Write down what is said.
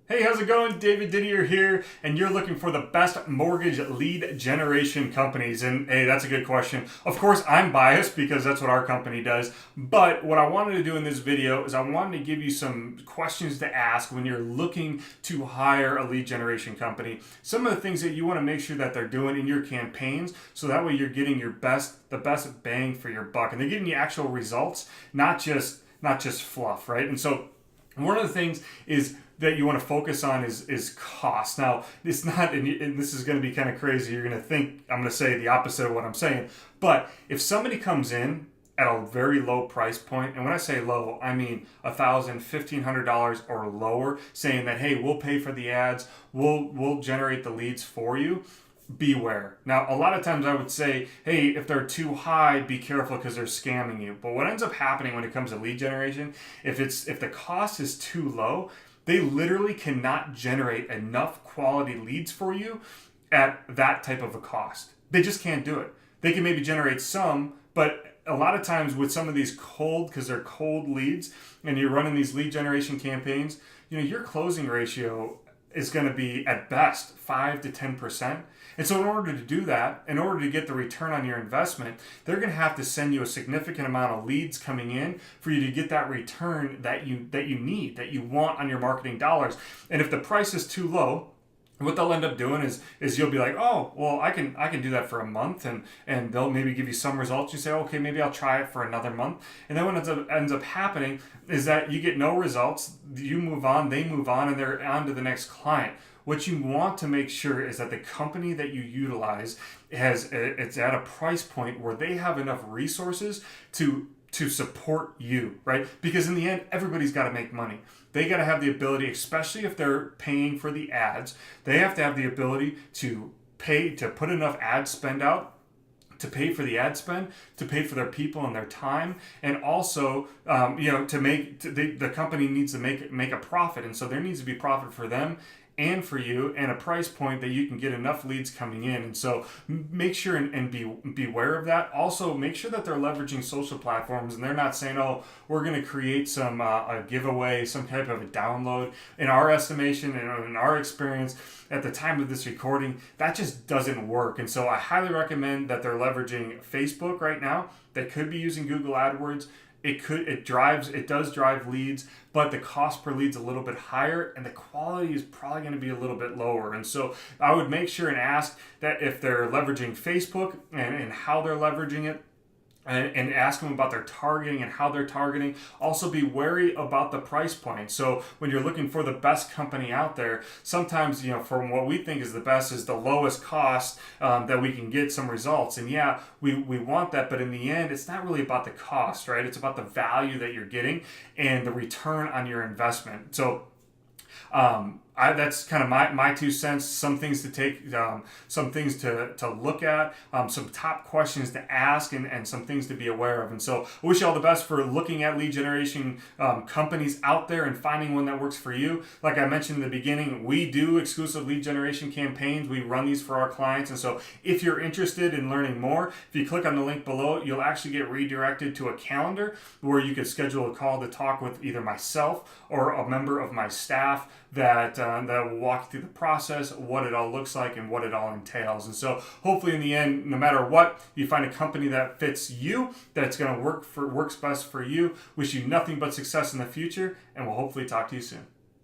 Hey, how's it going? David Didier here, and you're looking for the best mortgage lead generation companies. And hey, that's a good question. Of course, I'm biased because that's what our company does. But what I wanted to do in this video is I wanted to give you some questions to ask when you're looking to hire a lead generation company. Some of the things that you want to make sure that they're doing in your campaigns, so that way you're getting the best bang for your buck, and they're giving you actual results, not just fluff, right? And so one of the things is that you want to focus on is cost. Now, it's not, and this is going to be kind of crazy. You're going to think I'm going to say the opposite of what I'm saying. But if somebody comes in at a very low price point, and when I say low, I mean $1,000, $1,500 or lower, saying that, hey, we'll pay for the ads, we'll generate the leads for you, beware. Now, a lot of times I would say, hey, if they're too high, be careful because they're scamming you. But what ends up happening when it comes to lead generation, if the cost is too low, they literally cannot generate enough quality leads for you at that type of a cost. They just can't do it. They can maybe generate some, but a lot of times with some of these cold, because they're cold leads, and you're running these lead generation campaigns, your closing ratio is going to be at best 5 to 10%. And so in order to do that, in order to get the return on your investment, they're going to have to send you a significant amount of leads coming in for you to get that return that you need, that you want on your marketing dollars. And if the price is too low, what they'll end up doing is you'll be like, oh, well, I can do that for a month, and they'll maybe give you some results. You say, okay, maybe I'll try it for another month. And then what ends up happening is that you get no results, you move on, they move on, and they're on to the next client. What you want to make sure is that the company that you utilize it's at a price point where they have enough resources to support you, right? Because in the end, everybody's got to make money. They got to have the ability, especially if they're paying for the ads, they have to have the ability to put enough ad spend out to pay for the ad spend, to pay for their people and their time, and also, the company needs to make a profit, and so there needs to be profit for them and for you, and a price point that you can get enough leads coming in. And so make sure and be aware of that. Also, make sure that they're leveraging social platforms and they're not saying, oh, we're going to create some a giveaway, some type of a download. In our estimation and in our experience at the time of this recording, that just doesn't work. And so I highly recommend that they're leveraging Facebook right now. They could be using Google AdWords. It does drive leads, but the cost per lead's a little bit higher and the quality is probably going to be a little bit lower. And so I would make sure and ask that if they're leveraging Facebook and how they're leveraging it, and ask them about their targeting and how they're targeting. Also be wary about the price point. So when you're looking for the best company out there, sometimes, from what we think is the best is the lowest cost that we can get some results. And yeah, we want that, but in the end, it's not really about the cost, right? It's about the value that you're getting and the return on your investment. So that's kind of my 2 cents. Some things to take, some things to look at, some top questions to ask, and some things to be aware of. And so I wish you all the best for looking at lead generation companies out there and finding one that works for you. Like I mentioned in the beginning, we do exclusive lead generation campaigns. We run these for our clients. And so if you're interested in learning more, if you click on the link below, you'll actually get redirected to a calendar where you could schedule a call to talk with either myself or a member of my staff that will walk you through the process, what it all looks like, and what it all entails. And so hopefully in the end, no matter what, you find a company that fits you, that's going to works best for you. Wish you nothing but success in the future, and we'll hopefully talk to you soon.